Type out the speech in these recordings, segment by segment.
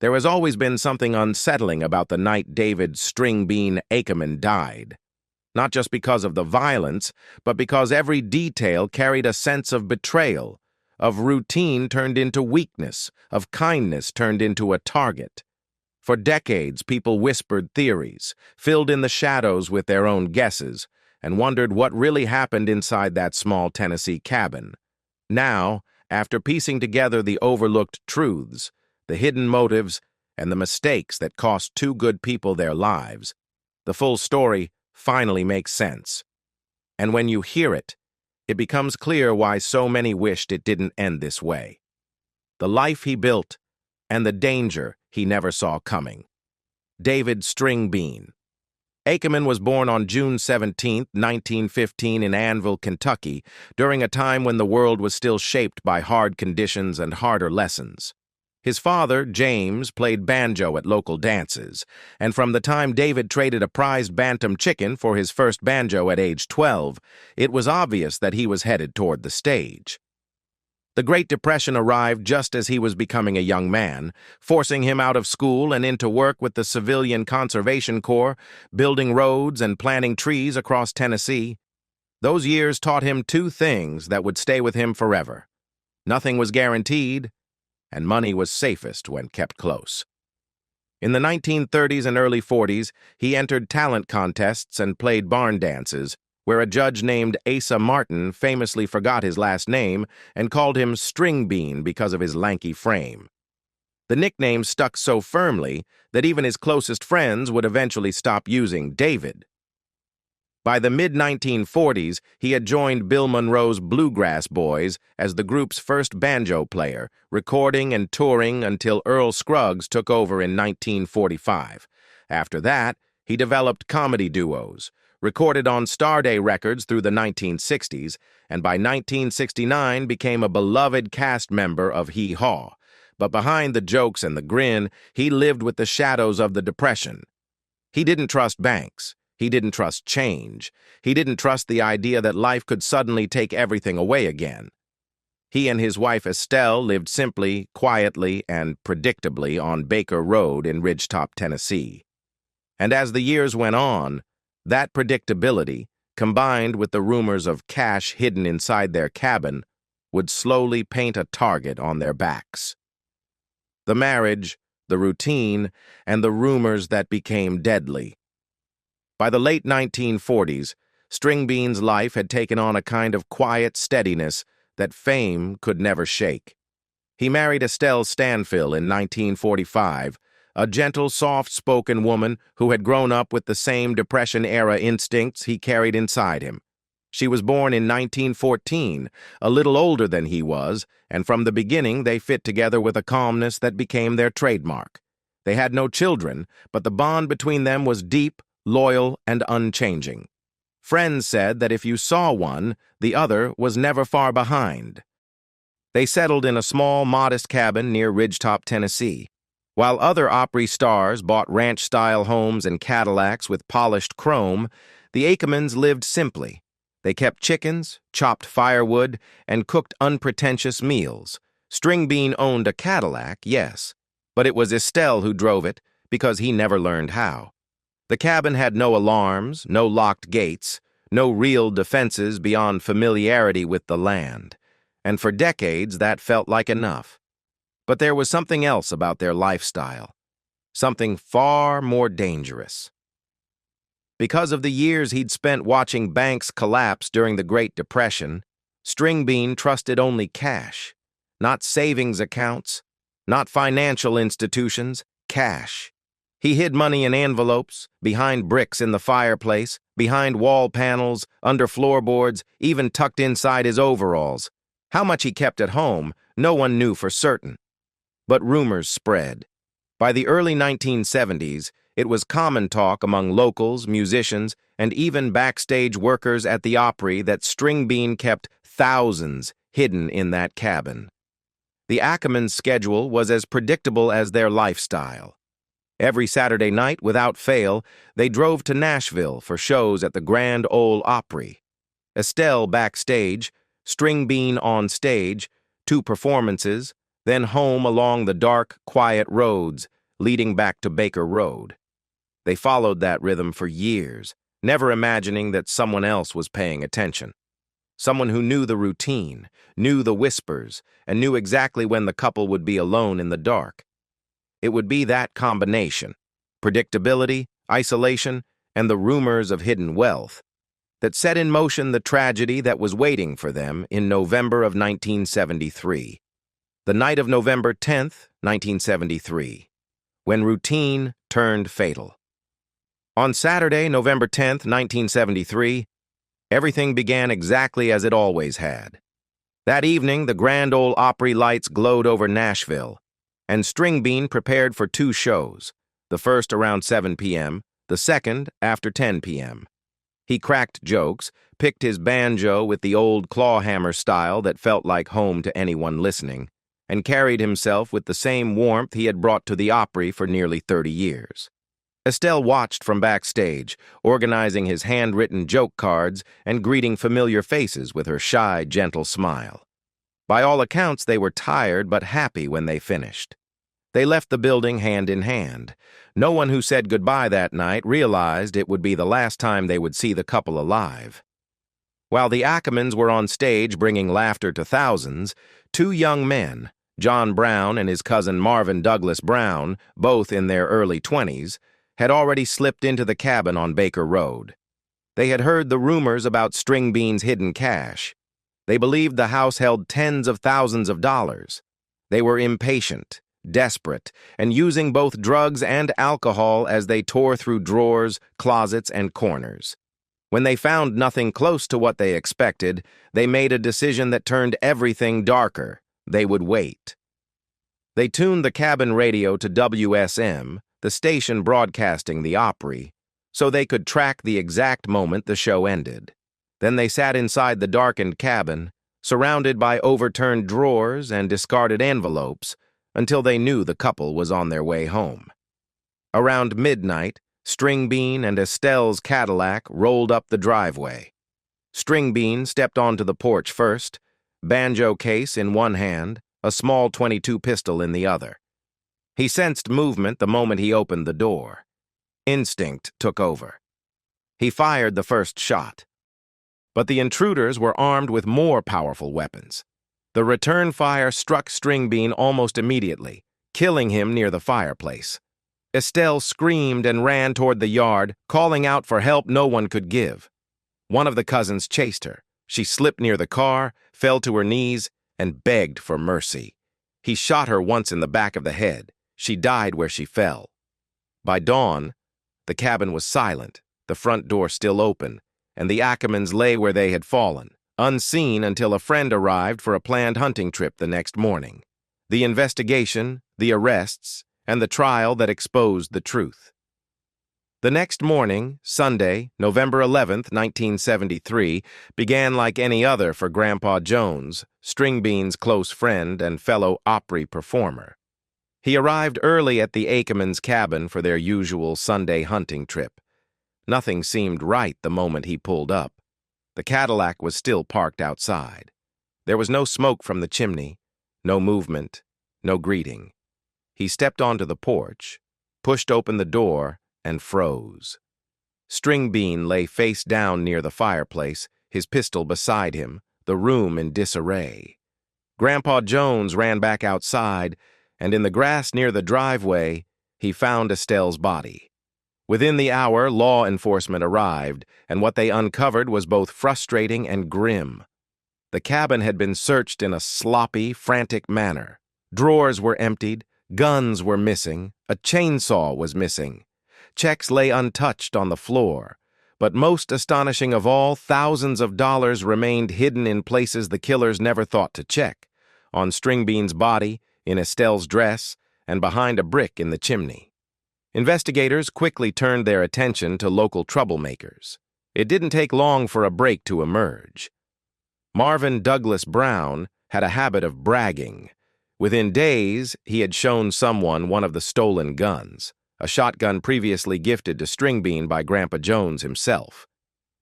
There has always been something unsettling about the night David "Stringbean" Ackerman died. Not just because of the violence, but because every detail carried a sense of betrayal, of routine turned into weakness, of kindness turned into a target. For decades, people whispered theories, filled in the shadows with their own guesses, and wondered what really happened inside that small Tennessee cabin. Now, after piecing together the overlooked truths, the hidden motives, and the mistakes that cost two good people their lives, the full story finally makes sense. And when you hear it, it becomes clear why so many wished it didn't end this way. The life he built, and the danger he never saw coming. David Stringbean. Ackerman was born on June 17, 1915 in Annville, Kentucky, during a time when the world was still shaped by hard conditions and harder lessons. His father, James, played banjo at local dances, and from the time David traded a prized bantam chicken for his first banjo at age 12, it was obvious that he was headed toward the stage. The Great Depression arrived just as he was becoming a young man, forcing him out of school and into work with the Civilian Conservation Corps, building roads and planting trees across Tennessee. Those years taught him two things that would stay with him forever. Nothing was guaranteed, and money was safest when kept close. In the 1930s and early 40s, he entered talent contests and played barn dances, where a judge named Asa Martin famously forgot his last name and called him Stringbean because of his lanky frame. The nickname stuck so firmly that even his closest friends would eventually stop using David. By the mid-1940s, he had joined Bill Monroe's Bluegrass Boys as the group's first banjo player, recording and touring until Earl Scruggs took over in 1945. After that, he developed comedy duos, recorded on Starday Records through the 1960s, and by 1969 became a beloved cast member of Hee Haw. But behind the jokes and the grin, he lived with the shadows of the Depression. He didn't trust banks. He didn't trust change. He didn't trust the idea that life could suddenly take everything away again. He and his wife Estelle lived simply, quietly, and predictably on Baker Road in Ridgetop, Tennessee. And as the years went on, that predictability, combined with the rumors of cash hidden inside their cabin, would slowly paint a target on their backs. The marriage, the routine, and the rumors that became deadly. By the late 1940s, Stringbean's life had taken on a kind of quiet steadiness that fame could never shake. He married Estelle Stanfill in 1945, a gentle, soft-spoken woman who had grown up with the same Depression-era instincts he carried inside him. She was born in 1914, a little older than he was, and from the beginning they fit together with a calmness that became their trademark. They had no children, but the bond between them was deep, loyal, and unchanging. Friends said that if you saw one, the other was never far behind. They settled in a small, modest cabin near Ridgetop, Tennessee. While other Opry stars bought ranch-style homes and Cadillacs with polished chrome, the Ackermans lived simply. They kept chickens, chopped firewood, and cooked unpretentious meals. Stringbean owned a Cadillac, yes, but it was Estelle who drove it because he never learned how. The cabin had no alarms, no locked gates, no real defenses beyond familiarity with the land, and for decades that felt like enough. But there was something else about their lifestyle, something far more dangerous. Because of the years he'd spent watching banks collapse during the Great Depression, Stringbean trusted only cash, not savings accounts, not financial institutions, cash. He hid money in envelopes, behind bricks in the fireplace, behind wall panels, under floorboards, even tucked inside his overalls. How much he kept at home, no one knew for certain. But rumors spread. By the early 1970s, it was common talk among locals, musicians, and even backstage workers at the Opry that Stringbean kept thousands hidden in that cabin. The Ackermans' schedule was as predictable as their lifestyle. Every Saturday night, without fail, they drove to Nashville for shows at the Grand Ole Opry. Estelle backstage, Stringbean on stage, 2 performances, then home along the dark, quiet roads leading back to Baker Road. They followed that rhythm for years, never imagining that someone else was paying attention. Someone who knew the routine, knew the whispers, and knew exactly when the couple would be alone in the dark. It would be that combination, predictability, isolation, and the rumors of hidden wealth, that set in motion the tragedy that was waiting for them in November of 1973. The night of November 10th, 1973, when routine turned fatal. On Saturday, November 10th, 1973, everything began exactly as it always had. That evening, the Grand Ole Opry lights glowed over Nashville, and Stringbean prepared for 2 shows, the first around 7 p.m., the second after 10 p.m. He cracked jokes, picked his banjo with the old clawhammer style that felt like home to anyone listening, and carried himself with the same warmth he had brought to the Opry for nearly 30 years. Estelle watched from backstage, organizing his handwritten joke cards and greeting familiar faces with her shy, gentle smile. By all accounts, they were tired but happy when they finished. They left the building hand in hand. No one who said goodbye that night realized it would be the last time they would see the couple alive. While the Ackermans were on stage bringing laughter to thousands, 2 young men, John Brown and his cousin Marvin Douglas Brown, both in their early 20s, had already slipped into the cabin on Baker Road. They had heard the rumors about Stringbean's hidden cash. They believed the house held tens of thousands of dollars. They were impatient, desperate, and using both drugs and alcohol as they tore through drawers, closets, and corners. When they found nothing close to what they expected, they made a decision that turned everything darker. They would wait. They tuned the cabin radio to WSM, the station broadcasting the Opry, so they could track the exact moment the show ended. Then they sat inside the darkened cabin, surrounded by overturned drawers and discarded envelopes, until they knew the couple was on their way home. Around midnight, Stringbean and Estelle's Cadillac rolled up the driveway. Stringbean stepped onto the porch first, banjo case in one hand, a small .22 pistol in the other. He sensed movement the moment he opened the door. Instinct took over. He fired the first shot. But the intruders were armed with more powerful weapons. The return fire struck Stringbean almost immediately, killing him near the fireplace. Estelle screamed and ran toward the yard, calling out for help no one could give. One of the cousins chased her. She slipped near the car, fell to her knees, and begged for mercy. He shot her once in the back of the head. She died where she fell. By dawn, the cabin was silent, the front door still open, and the Ackermans lay where they had fallen, unseen until a friend arrived for a planned hunting trip the next morning. The investigation, the arrests, and the trial that exposed the truth. The next morning, Sunday, November 11th, 1973, began like any other for Grandpa Jones, Stringbean's close friend and fellow Opry performer. He arrived early at the Ackermans' cabin for their usual Sunday hunting trip. Nothing seemed right the moment he pulled up. The Cadillac was still parked outside. There was no smoke from the chimney, no movement, no greeting. He stepped onto the porch, pushed open the door, and froze. Stringbean lay face down near the fireplace, his pistol beside him, the room in disarray. Grandpa Jones ran back outside, and in the grass near the driveway, he found Estelle's body. Within the hour, law enforcement arrived, and what they uncovered was both frustrating and grim. The cabin had been searched in a sloppy, frantic manner. Drawers were emptied, guns were missing, a chainsaw was missing. Checks lay untouched on the floor. But most astonishing of all, thousands of dollars remained hidden in places the killers never thought to check. On Stringbean's body, in Estelle's dress, and behind a brick in the chimney. Investigators quickly turned their attention to local troublemakers. It didn't take long for a break to emerge. Marvin Douglas Brown had a habit of bragging. Within days, he had shown someone one of the stolen guns, a shotgun previously gifted to Stringbean by Grandpa Jones himself.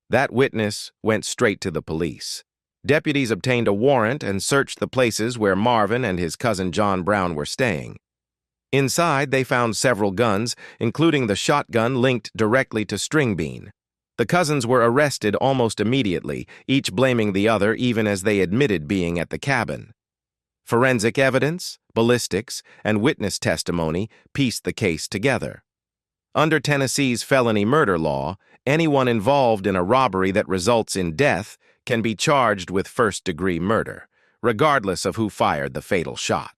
That witness went straight to the police. Deputies obtained a warrant and searched the places where Marvin and his cousin John Brown were staying. Inside, they found several guns, including the shotgun linked directly to Stringbean. The cousins were arrested almost immediately, each blaming the other even as they admitted being at the cabin. Forensic evidence, ballistics, and witness testimony pieced the case together. Under Tennessee's felony murder law, anyone involved in a robbery that results in death can be charged with first-degree murder, regardless of who fired the fatal shot.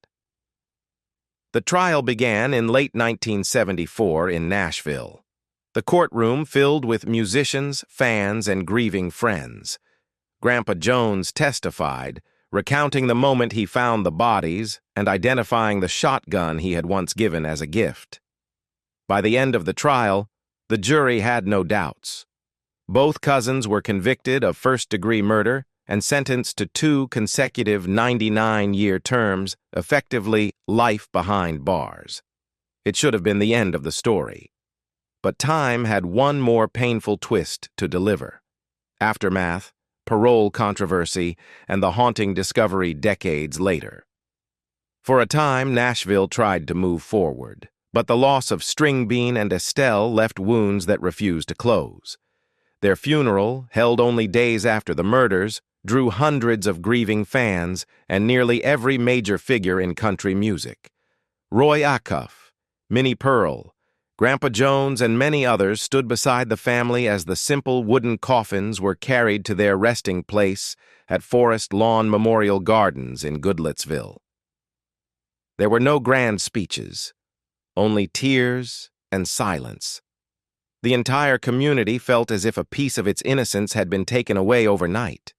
The trial began in late 1974 in Nashville. The courtroom filled with musicians, fans, and grieving friends. Grandpa Jones testified, recounting the moment he found the bodies and identifying the shotgun he had once given as a gift. By the end of the trial, the jury had no doubts. Both cousins were convicted of first-degree murder and sentenced to 2 consecutive 99-year terms, effectively life behind bars. It should have been the end of the story. But time had one more painful twist to deliver. Aftermath, parole controversy, and the haunting discovery decades later. For a time, Nashville tried to move forward, but the loss of Stringbean and Estelle left wounds that refused to close. Their funeral, held only days after the murders, drew hundreds of grieving fans and nearly every major figure in country music. Roy Acuff, Minnie Pearl, Grandpa Jones, and many others stood beside the family as the simple wooden coffins were carried to their resting place at Forest Lawn Memorial Gardens in Goodlettsville. There were no grand speeches, only tears and silence. The entire community felt as if a piece of its innocence had been taken away overnight.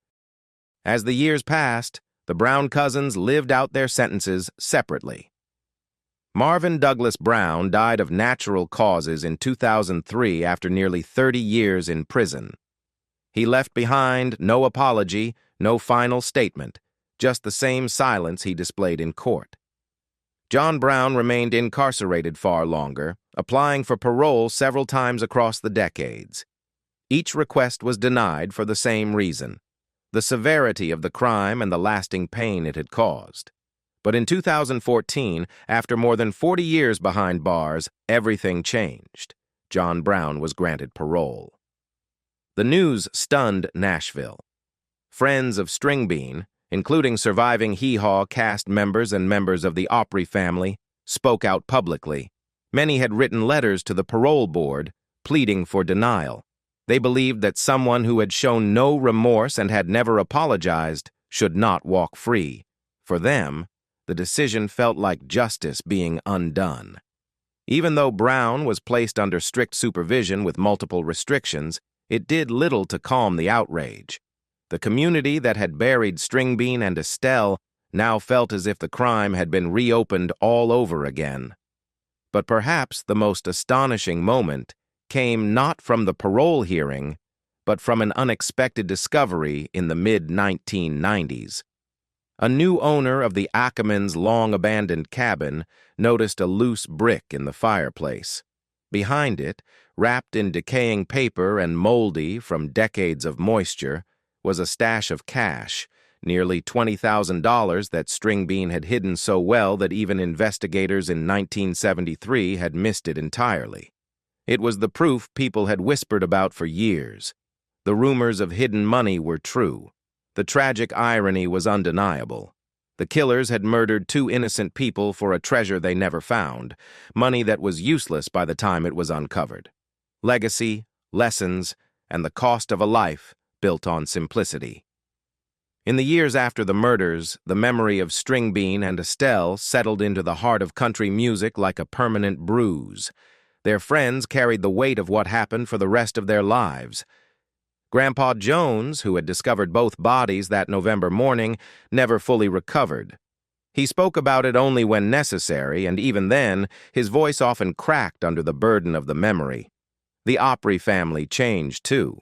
As the years passed, the Brown cousins lived out their sentences separately. Marvin Douglas Brown died of natural causes in 2003 after nearly 30 years in prison. He left behind no apology, no final statement, just the same silence he displayed in court. John Brown remained incarcerated far longer, applying for parole several times across the decades. Each request was denied for the same reason: the severity of the crime and the lasting pain it had caused. But in 2014, after more than 40 years behind bars, everything changed. John Brown was granted parole. The news stunned Nashville. Friends of Stringbean, including surviving Hee Haw cast members and members of the Opry family, spoke out publicly. Many had written letters to the parole board, pleading for denial. They believed that someone who had shown no remorse and had never apologized should not walk free. For them, the decision felt like justice being undone. Even though Brown was placed under strict supervision with multiple restrictions, it did little to calm the outrage. The community that had buried Stringbean and Estelle now felt as if the crime had been reopened all over again. But perhaps the most astonishing moment came not from the parole hearing, but from an unexpected discovery in the mid-1990s. A new owner of the Ackermans' long-abandoned cabin noticed a loose brick in the fireplace. Behind it, wrapped in decaying paper and moldy from decades of moisture, was a stash of cash, nearly $20,000 that Stringbean had hidden so well that even investigators in 1973 had missed it entirely. It was the proof people had whispered about for years. The rumors of hidden money were true. The tragic irony was undeniable. The killers had murdered 2 innocent people for a treasure they never found, money that was useless by the time it was uncovered. Legacy, lessons, and the cost of a life built on simplicity. In the years after the murders, the memory of Stringbean and Estelle settled into the heart of country music like a permanent bruise. Their friends carried the weight of what happened for the rest of their lives. Grandpa Jones, who had discovered both bodies that November morning, never fully recovered. He spoke about it only when necessary, and even then, his voice often cracked under the burden of the memory. The Opry family changed, too.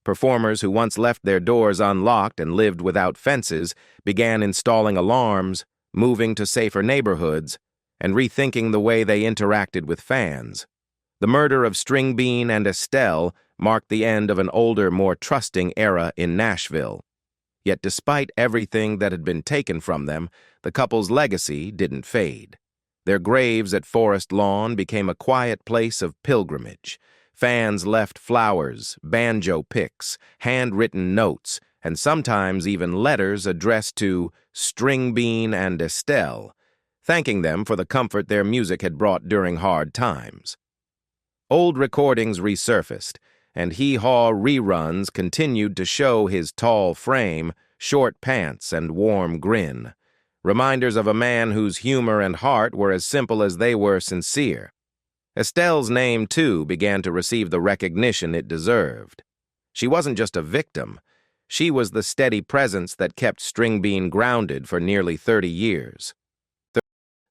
Performers who once left their doors unlocked and lived without fences began installing alarms, moving to safer neighborhoods, and rethinking the way they interacted with fans. The murder of Stringbean and Estelle marked the end of an older, more trusting era in Nashville. Yet despite everything that had been taken from them, the couple's legacy didn't fade. Their graves at Forest Lawn became a quiet place of pilgrimage. Fans left flowers, banjo picks, handwritten notes, and sometimes even letters addressed to Stringbean and Estelle, thanking them for the comfort their music had brought during hard times. Old recordings resurfaced, and hee-haw reruns continued to show his tall frame, short pants, and warm grin, reminders of a man whose humor and heart were as simple as they were sincere. Estelle's name, too, began to receive the recognition it deserved. She wasn't just a victim. She was the steady presence that kept Stringbean grounded for nearly 30 years.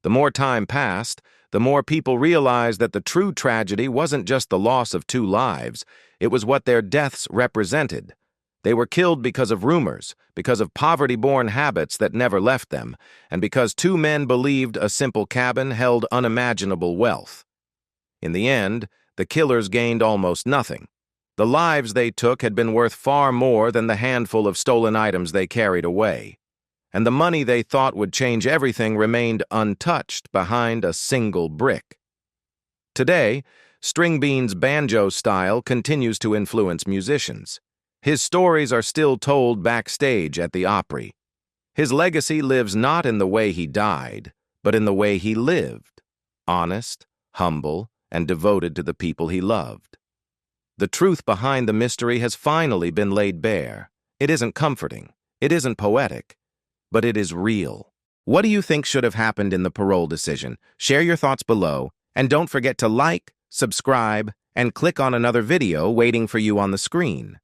The more time passed, the more people realized that the true tragedy wasn't just the loss of two lives, it was what their deaths represented. They were killed because of rumors, because of poverty-born habits that never left them, and because two men believed a simple cabin held unimaginable wealth. In the end, the killers gained almost nothing. The lives they took had been worth far more than the handful of stolen items they carried away. And the money they thought would change everything remained untouched behind a single brick. Today, Stringbean's banjo style continues to influence musicians. His stories are still told backstage at the Opry. His legacy lives not in the way he died, but in the way he lived, honest, humble, and devoted to the people he loved. The truth behind the mystery has finally been laid bare. It isn't comforting, it isn't poetic, but it is real. What do you think should have happened in the parole decision? Share your thoughts below, and don't forget to like, subscribe, and click on another video waiting for you on the screen.